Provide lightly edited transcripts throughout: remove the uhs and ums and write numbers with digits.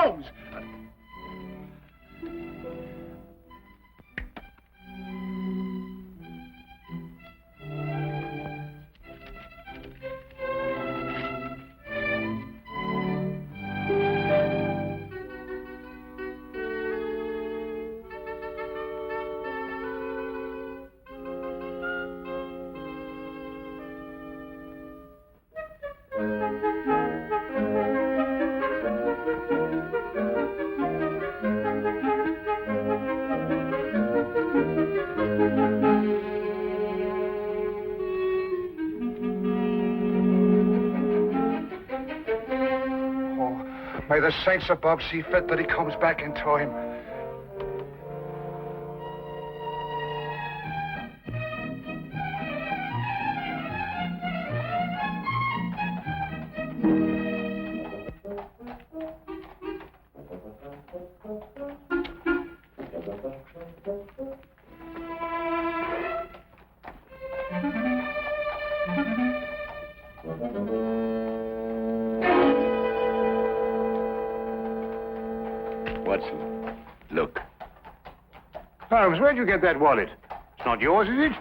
Holmes! May the saints above see fit that he comes back in time. Watson, look. Holmes, where'd you get that wallet? It's not yours, is it?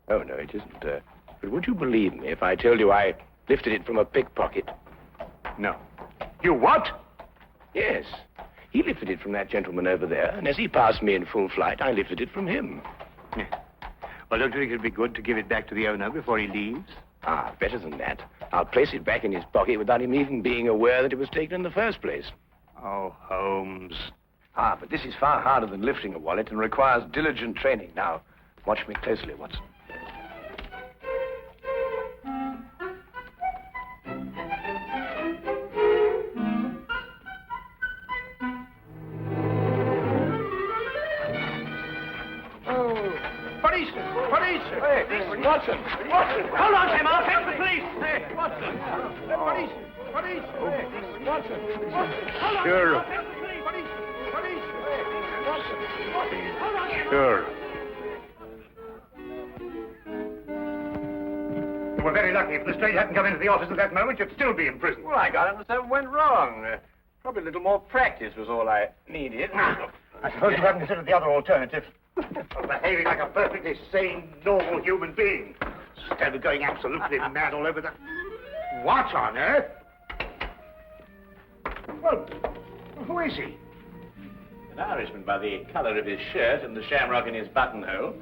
Oh, no, it isn't. But would you believe me if I told you I lifted it from a pickpocket? No. You what? Yes. He lifted it from that gentleman over there, and as he passed me in full flight, I lifted it from him. Yeah. Well, don't you think it'd be good to give it back to the owner before he leaves? Ah, better than that. I'll place it back in his pocket without him even being aware that it was taken in the first place. Oh, Holmes. Ah, but this is far harder than lifting a wallet and requires diligent training. Now, watch me closely, Watson. Hey, Watson! Watson! Hold on, Tim. I'll fetch the police. Hey, Watson! Police! Watson! Sure. Sure. You were very lucky. If the straight hadn't come into the office at that moment, you'd still be in prison. Well, I got it and something went wrong. Probably a little more practice was all I needed. I suppose you haven't considered the other alternative. Behaving like a perfectly sane, normal human being. Instead of going absolutely mad all over the... What on earth? Well, who is he? An Irishman by the color of his shirt and the shamrock in his buttonhole.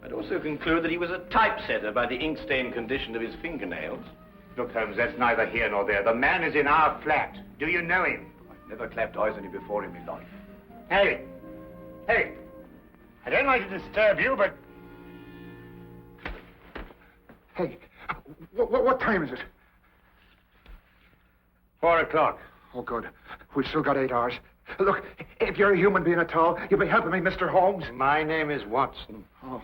I'd also conclude that he was a typesetter by the ink-stained condition of his fingernails. Look, Holmes, that's neither here nor there. The man is in our flat. Do you know him? I've never clapped eyes on him before in my life. Hey! Hey! I don't like to disturb you, but... Hey, what time is it? 4 o'clock. Oh, good. We've still got 8 hours. Look, if you're a human being at all, you'll be helping me, Mr. Holmes. My name is Watson. Oh.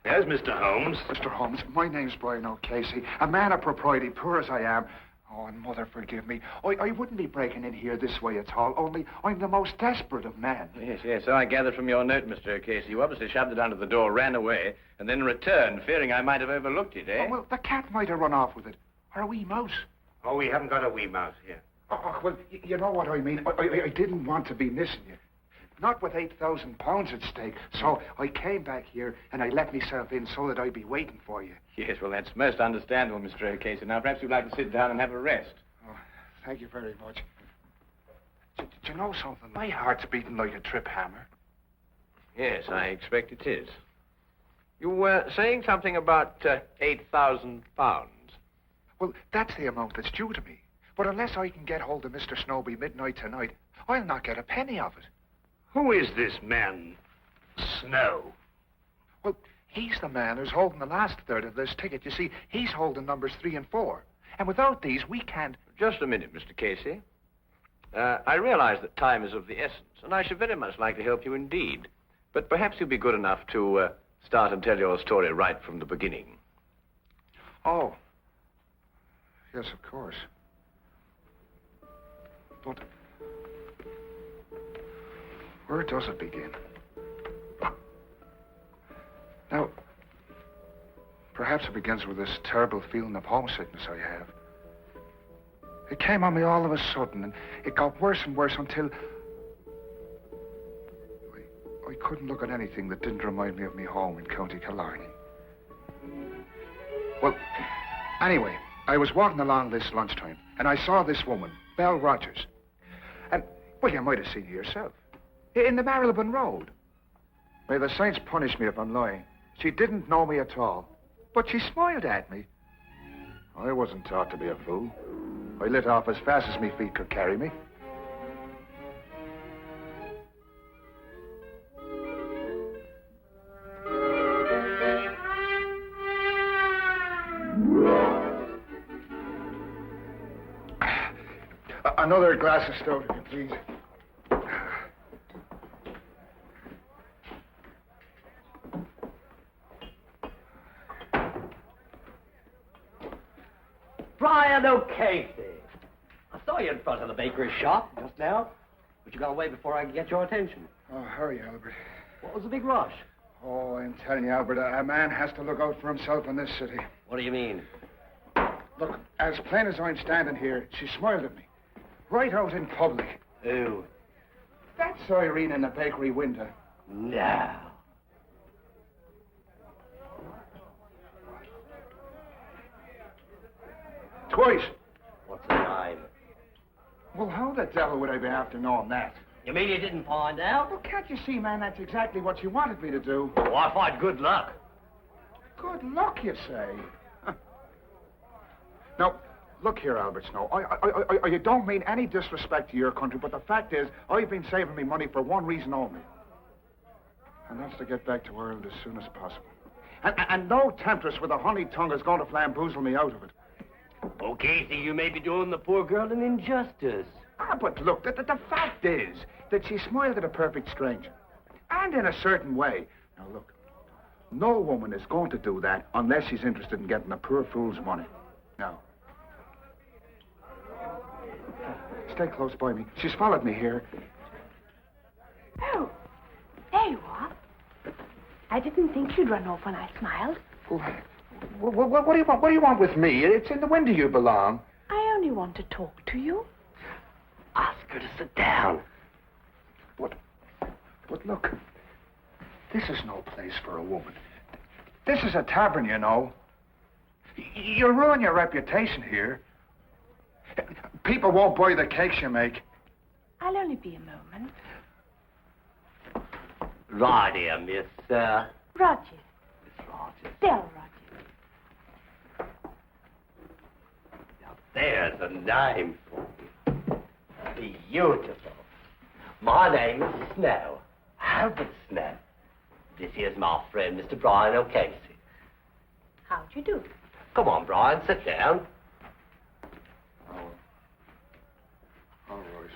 There's Mr. Holmes. Mr. Holmes, my name's Brian O'Casey, a man of propriety, poor as I am. Oh, and Mother, forgive me. I wouldn't be breaking in here this way at all, only I'm the most desperate of men. Yes, so I gathered from your note, Mr. O'Casey. You obviously shoved it under the door, ran away, and then returned, fearing I might have overlooked it, eh? Oh, well, the cat might have run off with it. Or a wee mouse. Oh, we haven't got a wee mouse here. Oh, well, you know what I mean. I didn't want to be missing you. Not with £8,000 at stake. So I came back here and I let myself in so that I'd be waiting for you. Yes, well, that's most understandable, Mr. O'Casey. Now, perhaps you'd like to sit down and have a rest. Oh, thank you very much. Did you know something? My heart's beating like a trip hammer. Yes, I expect it is. You were saying something about £8,000. Well, that's the amount that's due to me. But unless I can get hold of Mr. Snowby midnight tonight, I'll not get a penny of it. Who is this man, Snow? Well, he's the man who's holding the last third of this ticket. You see, he's holding numbers 3 and 4. And without these, we can't... Just a minute, Mr. Casey. I realize that time is of the essence, and I should very much like to help you indeed. But perhaps you'll be good enough to start and tell your story right from the beginning. Oh. Yes, of course. But where does it begin? Now, perhaps it begins with this terrible feeling of homesickness I have. It came on me all of a sudden, and it got worse and worse until... I couldn't look at anything that didn't remind me of me home in County Killarney. Well, anyway, I was walking along this lunchtime, and I saw this woman, Belle Rogers. And, well, you might have seen her yourself. In the Marylebone Road. May the saints punish me if I'm lying. She didn't know me at all, but she smiled at me. I wasn't taught to be a fool. I lit off as fast as me feet could carry me. Another glass of stout, if you please. Brian O'Casey. I saw you in front of the bakery shop just now, but you got away before I could get your attention. Oh, hurry, Albert. What was the big rush? Oh, I'm telling you, Albert, a man has to look out for himself in this city. What do you mean? Look, as plain as I'm standing here, she smiled at me. Right out in public. Who? That's Irene in the bakery window. No. Twice. What's the time? Well, how the devil would I be after knowing that? You mean you didn't find out? Well, can't you see, man, that's exactly what you wanted me to do. Oh, I find good luck. Good luck, you say? Now, look here, Albert Snow. I don't mean any disrespect to your country, but the fact is, I've been saving me money for one reason only. And that's to get back to Ireland as soon as possible. And no temptress with a honey tongue is going to flamboozle me out of it. Oh, Casey, you may be doing the poor girl an injustice. Ah, but look, the fact is that she smiled at a perfect stranger. And in a certain way. Now, look, no woman is going to do that unless she's interested in getting a poor fool's money. Now, stay close by me. She's followed me here. Oh, there you are. I didn't think you'd run off when I smiled. What do you want? What do you want with me? It's in the window you belong. I only want to talk to you. Ask her to sit down. But look, this is no place for a woman. This is a tavern, you know. You'll ruin your reputation here. People won't buy the cakes you make. I'll only be a moment. Right here, Miss, Rogers. Miss Rogers. Belle Rogers. Now, there's a name for you. Beautiful. My name is Snow. Albert Snow. This here's my friend, Mr. Brian O'Casey. How'd you do? Come on, Brian, sit down. All right.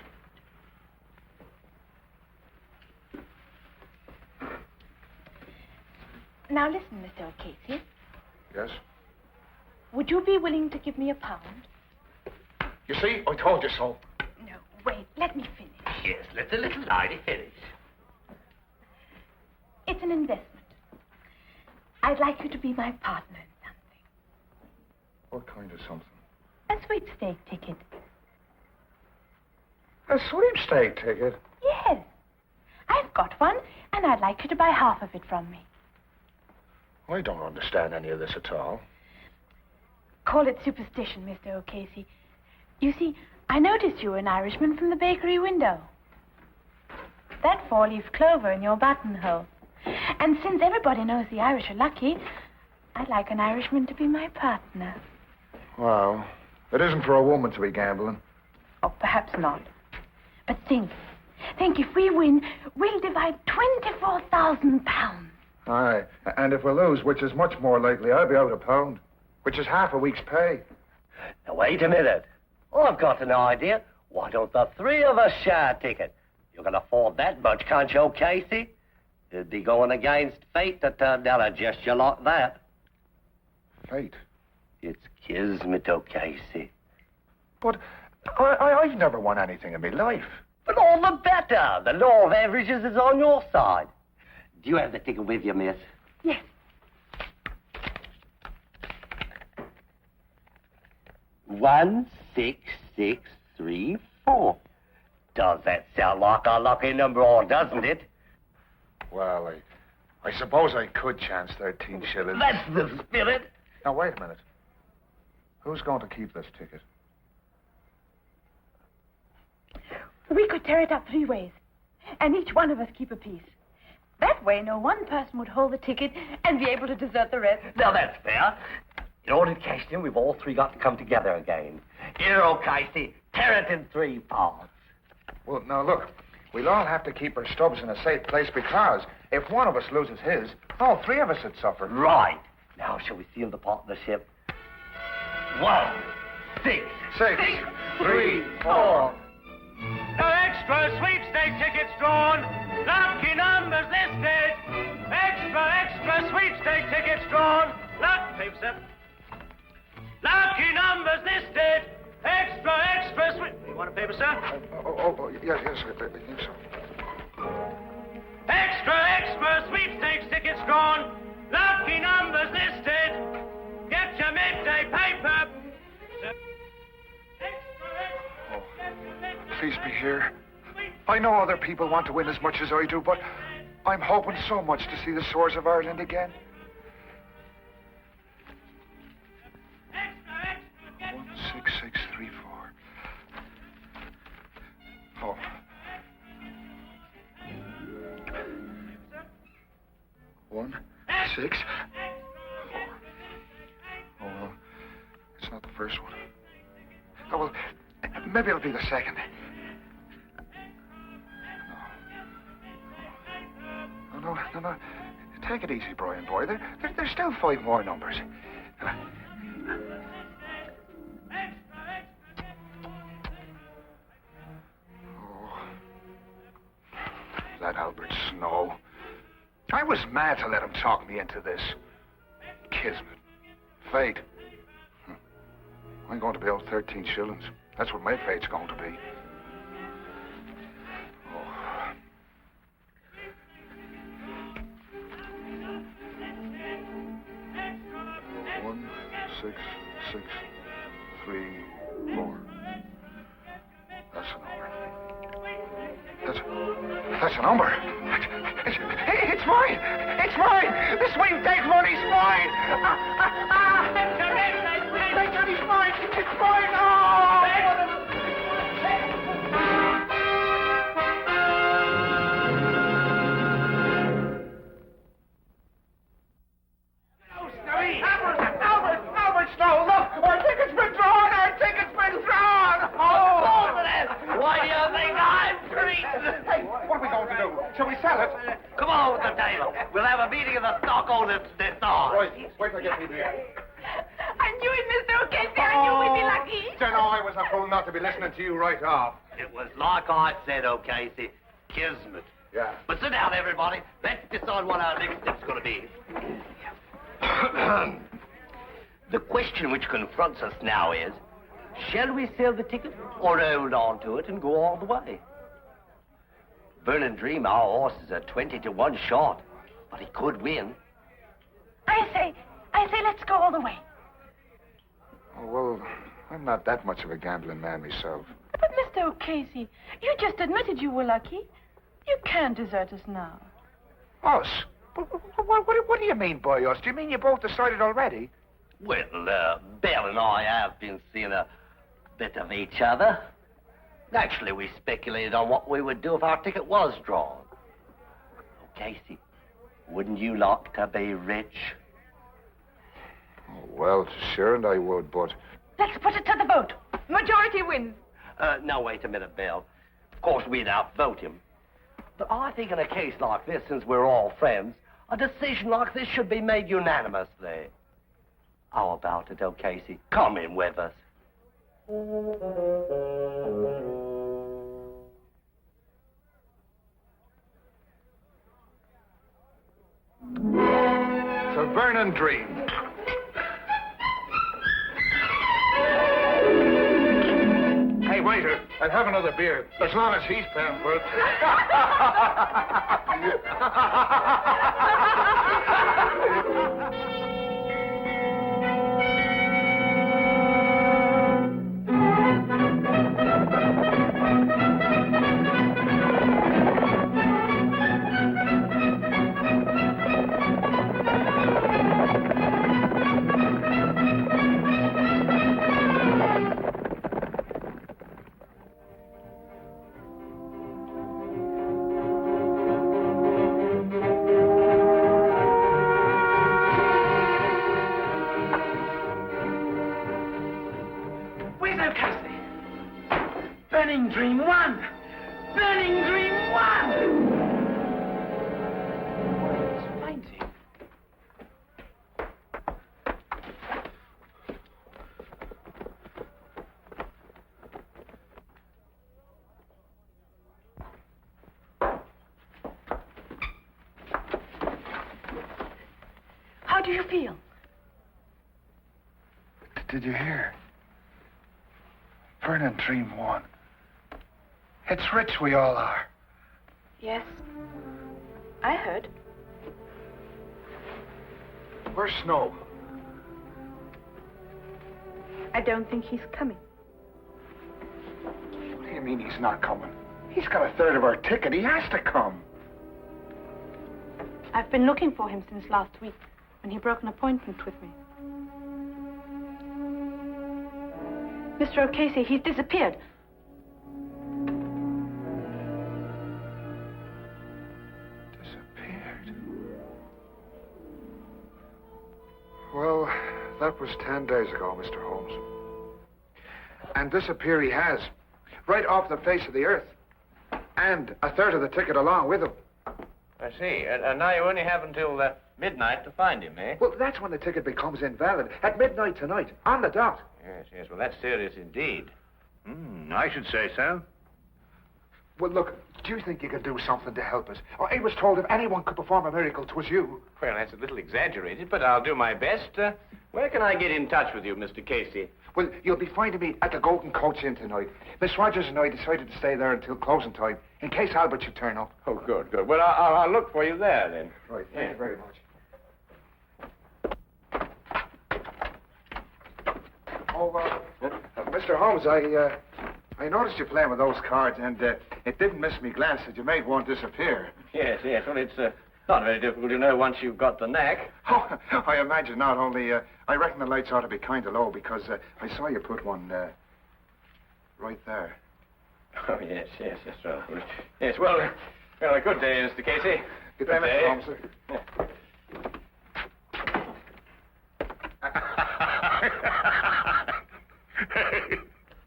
Now listen, Mr. O'Casey. Yes? Would you be willing to give me £1? You see, I told you so. No, wait, let me finish. Yes, let the little lady finish. It's an investment. I'd like you to be my partner in something. What kind of something? A sweepstake ticket. A sweepstake ticket? Yes. I've got one, and I'd like you to buy half of it from me. I don't understand any of this at all. Call it superstition, Mr. O'Casey. You see, I noticed you were an Irishman from the bakery window. That four-leaf clover in your buttonhole. And since everybody knows the Irish are lucky, I'd like an Irishman to be my partner. Well, it isn't for a woman to be gambling. Oh, perhaps not. But think if we win, we'll divide £24,000. Aye, and if we lose, which is much more likely, I'll be out £1, which is half a week's pay. Now, wait a minute. I've got an idea. Why don't the three of us share a ticket? You can afford that much, can't you, Casey? It'd be going against fate to turn down a gesture like that. Fate? It's kismet, Casey. But I've never won anything in my life. But all the better. The law of averages is on your side. Do you have the ticket with you, miss? Yes. One, 6, 634. Does that sound like a lucky number, or doesn't it? Well, I suppose I could chance 13 shillings. That's the spirit. Now, wait a minute. Who's going to keep this ticket? We could tear it up 3 ways, and each one of us keep a piece. That way, no one person would hold the ticket and be able to desert the rest. Now, that's fair. In order to cash it in, we've all three got to come together again. Here, Casey, tear it in 3 parts. Well, now, look. We'll all have to keep our stubs in a safe place because if one of us loses his, all 3 of us would suffer. Right. Now, shall we seal the partnership? 1, 6, 6, 3, 4. No extra sweepstake tickets drawn. Lucky numbers listed. Extra sweepstake tickets drawn. Paper, sir. Lucky numbers listed. Extra sweep. You want a paper, sir? Yes, I think so. Extra sweepstakes tickets drawn. Lucky numbers listed. Get your midday paper. Please be here. I know other people want to win as much as I do, but I'm hoping so much to see the Swords of Ireland again. 16634. Oh. One, 6, 4. Oh, well, it's not the first one. Oh, well, maybe it'll be the second. No. Take it easy, Brian boy. There's still 5 more numbers. That Albert Snow. I was mad to let him talk me into this. Kismet. Fate. I'm going to be owed 13 shillings. That's what my fate's going to be. Oh. 1, 6, 6, 3, 4. That's a number. That's a number. It's mine. It's mine. The sweepstake money's mine. It's mine. It's mine. Oh! Albert Snow, look! Our ticket's been drawn! Why do you think I'm treated? Hey, what are we going to do? Shall we sell it? Come on with the table. We'll have a meeting of the stockholders this hour. Wait till I get me here. I knew it, Mr. O'Casey. I knew we'd be lucky. Don't know I was a fool not to be listening to you right off. It was like I said, O'Casey. Kismet. Yeah. But sit down, everybody. Let's decide what our next step's going to be. The question which confronts us now is, shall we sell the ticket or hold on to it and go all the way? Vernon Dream, our horse, is a 20-to-1 shot, but he could win. I say, let's go all the way. Oh, well, I'm not that much of a gambling man myself. But, Mr. O'Casey, you just admitted you were lucky. You can't desert us now. Us? What do you mean by us? Do you mean you both decided already? Well, Belle and I have been seeing a bit of each other. Actually, we speculated on what we would do if our ticket was drawn. Casey, wouldn't you like to be rich? Oh, well, sure, and I would, but... Let's put it to the vote. Majority wins. Now, wait a minute, Belle. Of course, we'd outvote him. But I think in a case like this, since we're all friends, a decision like this should be made unanimously. How about it, Casey? Come in with us. It's a Vernon Dream. Hey, waiter, I'll have another beer, as long as he's paying for it. Burning Dream 1! Burning Dream 1! It's fainting. How do you feel? Did you hear? Burning Dream 1. It's rich we all are. Yes. I heard. Where's Snow? I don't think he's coming. What do you mean he's not coming? He's got a third of our ticket. He has to come. I've been looking for him since last week, when he broke an appointment with me. Mr. O'Casey, he's disappeared. Disappeared? Well, that was 10 days ago, Mr. Holmes. And disappear he has. Right off the face of the earth. And a third of the ticket along with him. I see. And now you only have until midnight to find him, eh? Well, that's when the ticket becomes invalid. At midnight tonight, on the dot. Yes, yes. Well, that's serious indeed. I should say so. Well, look, do you think you could do something to help us? Oh, I was told if anyone could perform a miracle, 'twas you. Well, that's a little exaggerated, but I'll do my best. Where can I get in touch with you, Mr. Casey? Well, you'll be finding me at the Golden Coach Inn tonight. Miss Rogers and I decided to stay there until closing time, in case Albert should turn up. Oh, good, good. Well, I'll look for you there, then. Right, thank you very much. Oh, Mr. Holmes, I noticed you playing with those cards, and it didn't miss me glance that you made one disappear. Yes, yes. Well, it's not very difficult to know once you've got the knack. Oh, I imagine not. Only, I reckon the lights ought to be kind of low because I saw you put one right there. Oh, yes, yes, yes, well, yes, well, a good day, Mr. Casey. Good day, Mr. Holmes, sir.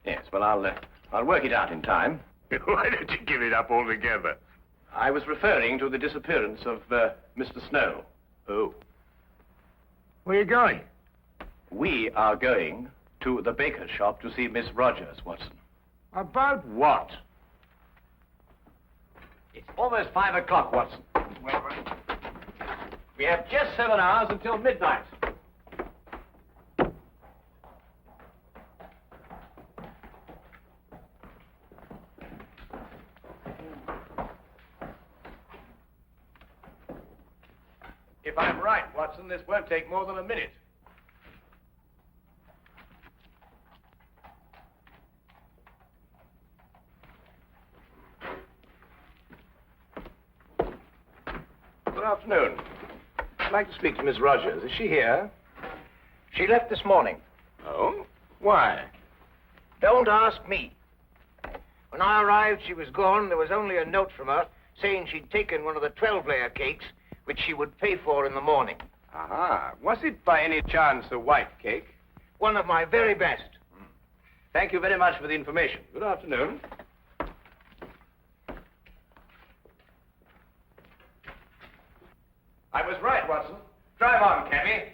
Yes, well, I'll work it out in time. Why don't you give it up altogether? I was referring to the disappearance of Mr. Snow. Oh. Where are you going? We are going to the baker's shop to see Miss Rogers, Watson. About what? It's almost 5 o'clock, Watson. Well, We have just 7 hours until midnight. If I'm right, Watson, this won't take more than a minute. Good afternoon. I'd like to speak to Miss Rogers. Is she here? She left this morning. Oh? Why? Don't ask me. When I arrived, she was gone. There was only a note from her saying she'd taken one of the 12-layer cakes, which she would pay for in the morning. Aha. Was it by any chance a white cake? One of my very best. Thank you very much for the information. Good afternoon. I was right, Watson. Drive on, cabby.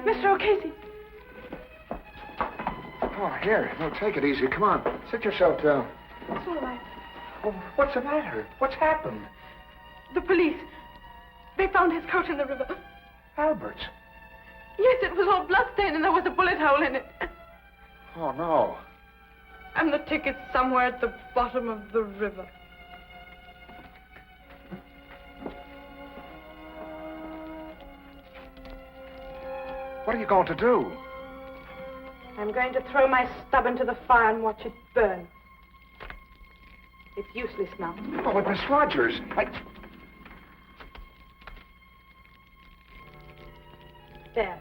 Mr. O'Casey. Oh, here. No, take it easy. Come on. Sit yourself down. It's all right. Oh, what's the matter? What's happened? The police. They found his coat in the river. Albert's. Yes, it was all bloodstained and there was a bullet hole in it. Oh, no. And the ticket's somewhere at the bottom of the river. What are you going to do? I'm going to throw my stub into the fire and watch it burn. It's useless now. Oh, but Miss Rogers, There.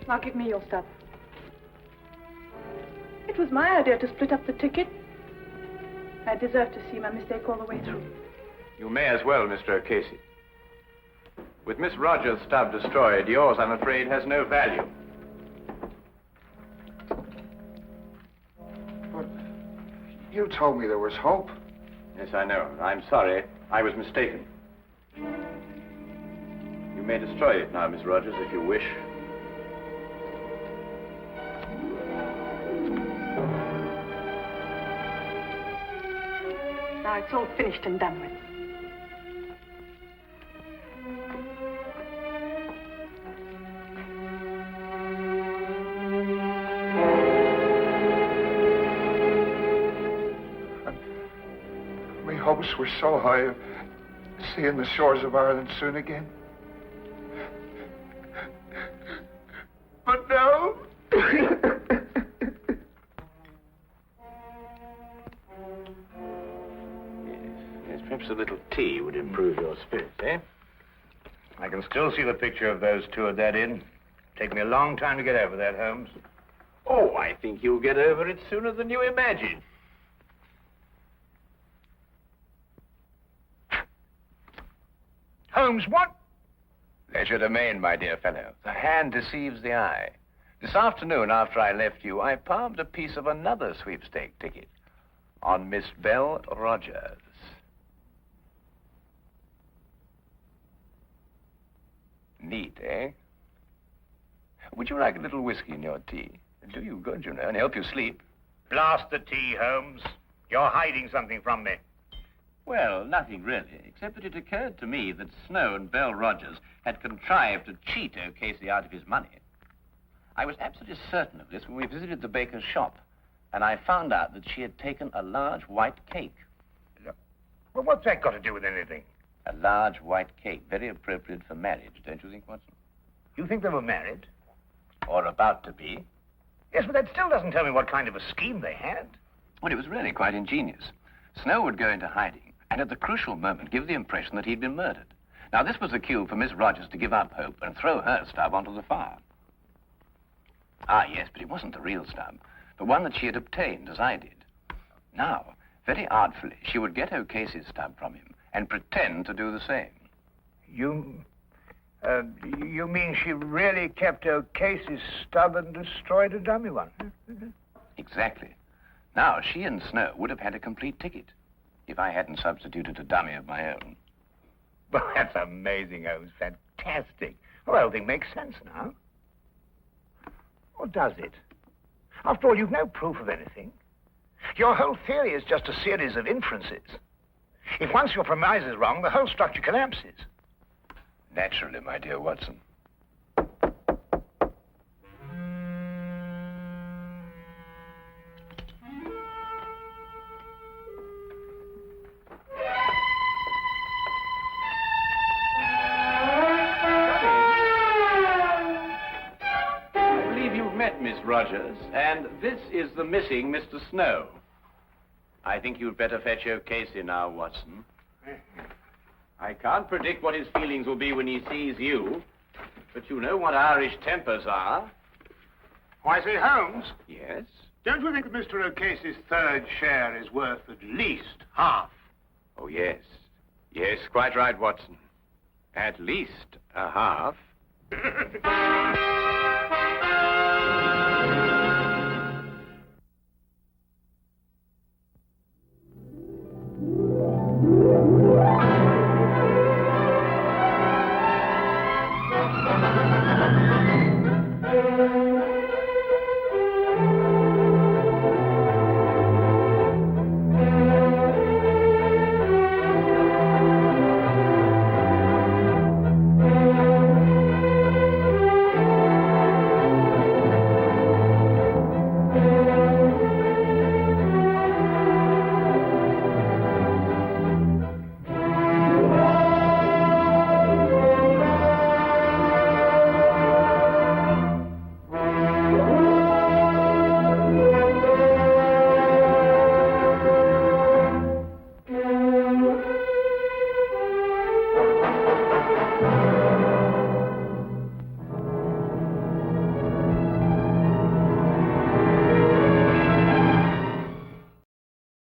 Now give me your stuff. It was my idea to split up the ticket. I deserve to see my mistake all the way through. You may as well, Mr. O'Casey. With Miss Rogers' stub destroyed, yours, I'm afraid, has no value. But you told me there was hope. Yes, I know. I'm sorry. I was mistaken. You may destroy it now, Miss Rogers, if you wish. Now it's all finished and done with. My hopes were so high of seeing the shores of Ireland soon again. But now... Yes, perhaps a little tea would improve your spirits, eh? I can still see the picture of those two at that inn. Take me a long time to get over that, Holmes. Oh, I think you'll get over it sooner than you imagine. Holmes, what? Legerdemain, my dear fellow. The hand deceives the eye. This afternoon, after I left you, I palmed a piece of another sweepstake ticket on Miss Belle Rogers. Neat, eh? Would you like a little whiskey in your tea? It'll do you good, you know, and help you sleep. Blast the tea, Holmes. You're hiding something from me. Well, nothing really, except that it occurred to me that Snow and Belle Rogers had contrived to cheat O'Casey out of his money. I was absolutely certain of this when we visited the baker's shop, and I found out that she had taken a large white cake. Well, what's that got to do with anything? A large white cake, very appropriate for marriage, don't you think, Watson? You think they were married? Or about to be. Yes, but that still doesn't tell me what kind of a scheme they had. Well, it was really quite ingenious. Snow would go into hiding, and at the crucial moment give the impression that he'd been murdered. Now, this was a cue for Miss Rogers to give up hope and throw her stub onto the fire. Ah, yes, but it wasn't the real stub, but one that she had obtained, as I did. Now, very artfully, she would get O'Casey's stub from him and pretend to do the same. You mean she really kept O'Casey's stub and destroyed a dummy one? Exactly. Now, she and Snow would have had a complete ticket if I hadn't substituted a dummy of my own. Well, that's amazing, Holmes. Fantastic. Well, the whole thing makes sense now. Or does it? After all, you've no proof of anything. Your whole theory is just a series of inferences. If once your premise is wrong, the whole structure collapses. Naturally, my dear Watson. I believe you've met Miss Rogers, and this is the missing Mr. Snow. I think you'd better fetch O'Casey now, Watson. I can't predict what his feelings will be when he sees you, but you know what Irish tempers are. Why, say, Holmes, Yes? don't you think that Mr. O'Casey's third share is worth at least half? Oh, yes. Yes, quite right, Watson. At least a half.